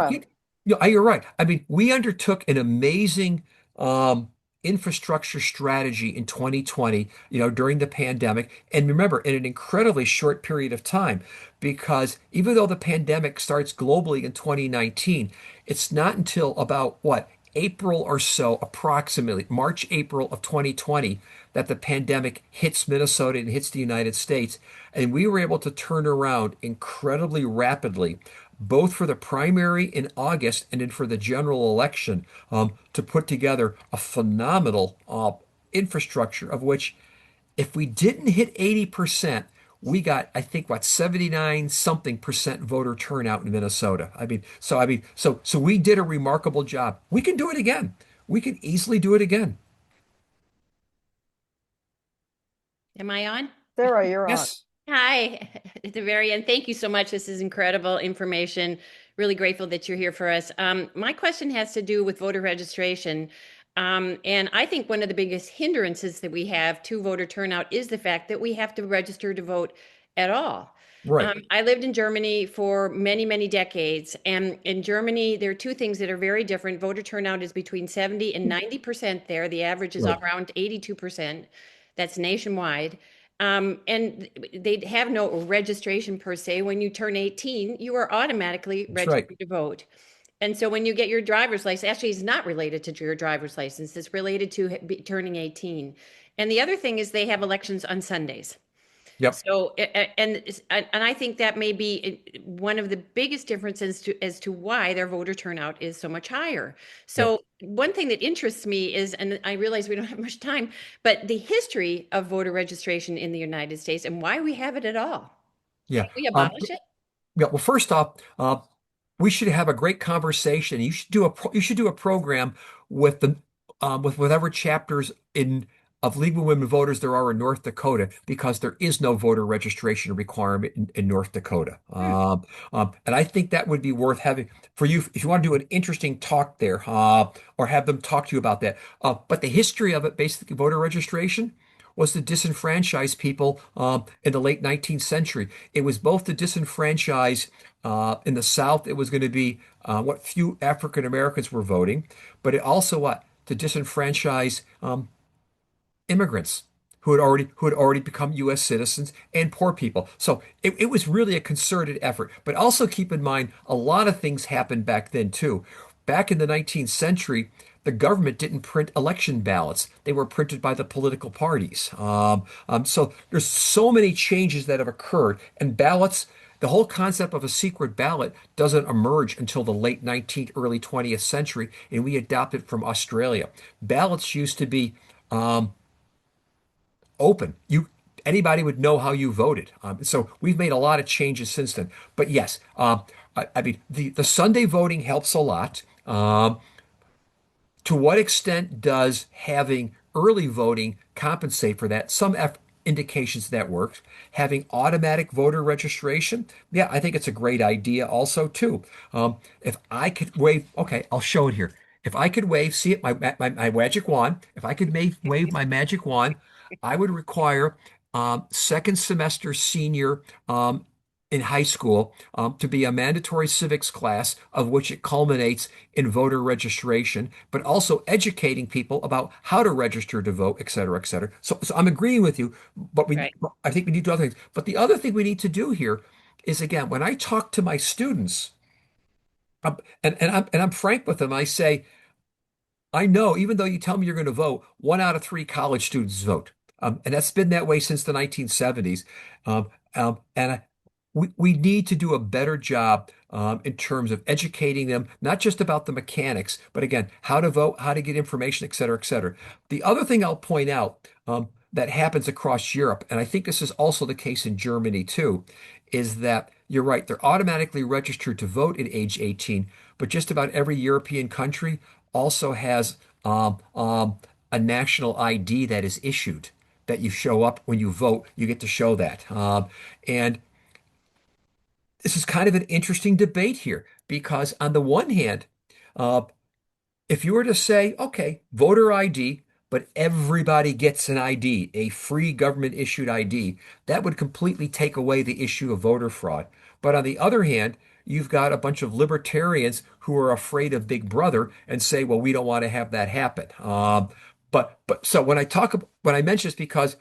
Sarah. you're right. I mean, we undertook an amazing um, infrastructure strategy in 2020, during the pandemic. And remember, in an incredibly short period of time, because even though the pandemic starts globally in 2019, it's not until about what, April or so, approximately March, April of 2020, that the pandemic hits Minnesota and hits the United States. And we were able to turn around incredibly rapidly both for the primary in August and then for the general election, to put together a phenomenal infrastructure of which, if we didn't hit 80%, we got, I think, what, 79 something percent voter turnout in Minnesota. So we did a remarkable job. We can do it again. We can easily do it again. Am I on? Sarah, you're on. Yes. Hi, at the very end. Thank you so much. This is incredible information. Really grateful that you're here for us. My question has to do with voter registration. And I think one of the biggest hindrances that we have to voter turnout is the fact that we have to register to vote at all. Right. I lived in Germany for many, many decades. And in Germany, there are two things that are very different. Voter turnout is between 70 and 90% there. The average is Right. around 82%. That's nationwide. And they have no registration per se. When you turn 18, you are automatically That's right. registered to vote. And so when you get your driver's license, actually, it's not related to your driver's license, it's related to turning 18. And the other thing is they have elections on Sundays. Yep. So, and I think that may be one of the biggest differences as to why their voter turnout is so much higher. Yep. So, one thing that interests me is, and I realize we don't have much time, but the history of voter registration in the United States and why we have it at all. Yeah. Can we abolish it? Yeah, well, first off, we should have a great conversation. You should do a program with with whatever chapters in of League of Women Voters there are in North Dakota, because there is no voter registration requirement in North Dakota. And I think that would be worth having for you if you want to do an interesting talk there, or have them talk to you about that. But the history of it, basically, voter registration was to disenfranchise people in the late 19th century. It was both to disenfranchise in the South. It was going to be what few African Americans were voting, but it also what to disenfranchise immigrants who had already become U.S. citizens and poor people. So it was really a concerted effort. But also keep in mind, a lot of things happened back then too. Back in the 19th century, the government didn't print election ballots. They were printed by the political parties. So there's so many changes that have occurred, and ballots, the whole concept of a secret ballot doesn't emerge until the late 19th, early 20th century, and we adopted from Australia. Ballots used to be open. Anybody would know how you voted. So we've made a lot of changes since then. But yes, I mean the Sunday voting helps a lot. To what extent does having early voting compensate for that? Some indications that works. Having automatic voter registration, yeah, I think it's a great idea also too. If I could wave, okay, I'll show it here. If I could wave, see it, my magic wand, if I could wave my magic wand, I would require second semester senior in high school to be a mandatory civics class of which it culminates in voter registration, but also educating people about how to register to vote, et cetera, et cetera. So I'm agreeing with you, but Right. I think we need to do other things. But the other thing we need to do here is, again, when I talk to my students, and I'm frank with them, I say, I know, even though you tell me you're going to vote, 1 out of 3 college students vote. And that's been that way since the 1970s. And we need to do a better job in terms of educating them, not just about the mechanics, but again, how to vote, how to get information, et cetera, et cetera. The other thing I'll point out that happens across Europe, and I think this is also the case in Germany too, is that you're right, they're automatically registered to vote at age 18, but just about every European country also has a national ID that is issued that you show up when you vote, you get to show that. And this is kind of an interesting debate here because, on the one hand, uh, if you were to say, okay, voter ID, but everybody gets an ID, a free government issued ID, that would completely take away the issue of voter fraud. But on the other hand, you've got a bunch of libertarians who are afraid of Big Brother and say, well, we don't want to have that happen. But so when I mention this because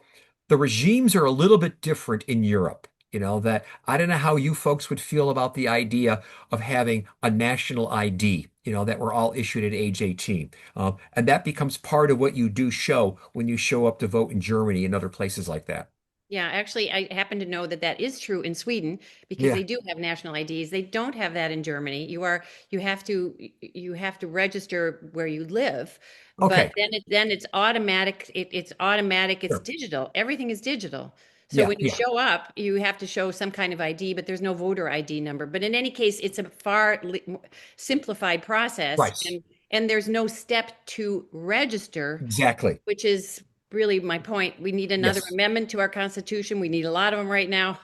the regimes are a little bit different in Europe. That I don't know how you folks would feel about the idea of having a national ID, that we're all issued at age 18. And that becomes part of what you do show when you show up to vote in Germany and other places like that. Yeah, actually, I happen to know that that is true in Sweden because Yeah. they do have national IDs. They don't have that in Germany. You have to register where you live, but Okay. then it's automatic. It's automatic. It's Sure. digital. Everything is digital. So Yeah. when you Yeah. show up, you have to show some kind of ID, but there's no voter ID number. But in any case, it's a far simplified process, Right. and there's no step to register, Exactly. which is really my point. We need another Yes. amendment to our Constitution. We need a lot of them right now.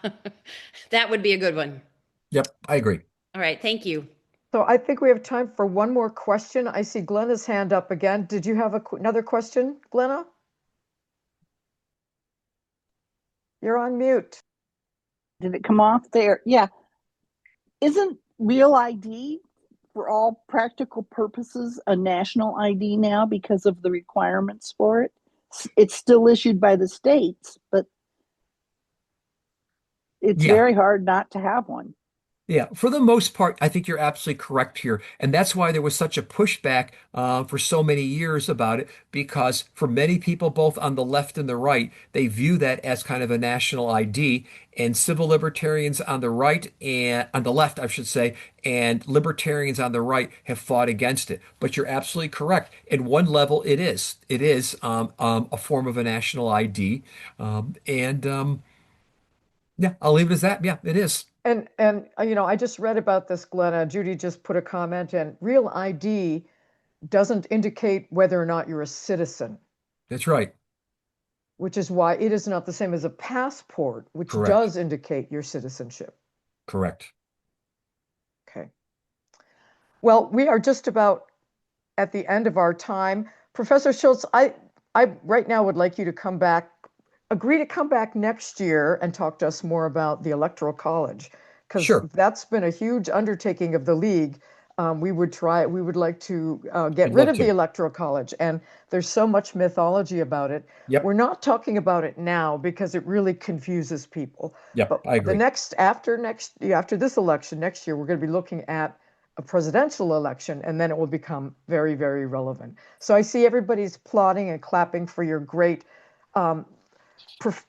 That would be a good one. Yep. I agree. All right, thank you. So I think we have time for one more question. I see Glenna's hand up again. Did you have another question, Glenna? You're on mute. Did it come off there? Yeah. Isn't real ID for all practical purposes a national ID now because of the requirements for it? It's still issued by the states, but it's Yeah. very hard not to have one. Yeah, for the most part, I think you're absolutely correct here. And that's why there was such a pushback for so many years about it, because for many people, both on the left and the right, they view that as kind of a national ID. And civil libertarians on the right and on the left, I should say, and libertarians on the right have fought against it. But you're absolutely correct. At one level, it is. It is a form of a national ID. Yeah, I'll leave it as that. Yeah, it is. And I just read about this, Glenna. Judy just put a comment in. Real ID doesn't indicate whether or not you're a citizen, That's right. which is why it is not the same as a passport, which Correct. does indicate your citizenship. Correct. Okay. Well, we are just about at the end of our time. Professor Schultz, I right now would like you to agree to come back next year and talk to us more about the Electoral College, because Sure. that's been a huge undertaking of the league. We would like to get I'd rid love of the to. Electoral College, and there's so much mythology about it. Yep. We're not talking about it now because it really confuses people. Yep. But I agree. after this election next year, we're going to be looking at a presidential election, and then it will become very, very relevant. So I see everybody's applauding and clapping for your great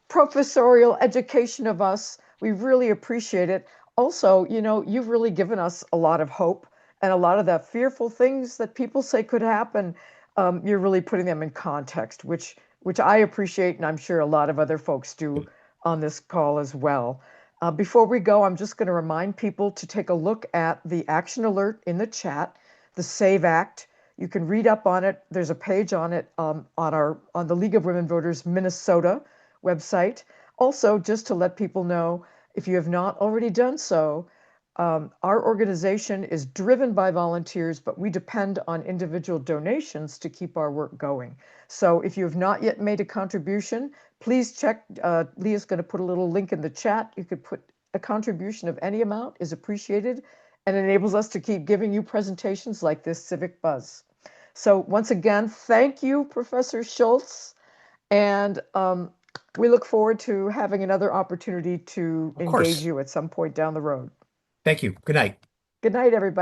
professorial education of us. We really appreciate it. Also, you've really given us a lot of hope, and a lot of the fearful things that people say could happen, you're really putting them in context, which I appreciate, and I'm sure a lot of other folks do on this call as well. Before we go, I'm just going to remind people to take a look at the action alert in the chat, the SAVE Act. You can read up on it. There's a page on it on the League of Women Voters Minnesota website. Also, just to let people know, if you have not already done so, our organization is driven by volunteers, but we depend on individual donations to keep our work going. So if you have not yet made a contribution, please check. Leah's going to put a little link in the chat. You could put a contribution of any amount is appreciated and enables us to keep giving you presentations like this Civic Buzz. So once again, thank you, Professor Schultz. And we look forward to having another opportunity to engage you at some point down the road. Thank you. Good night. Good night, everybody.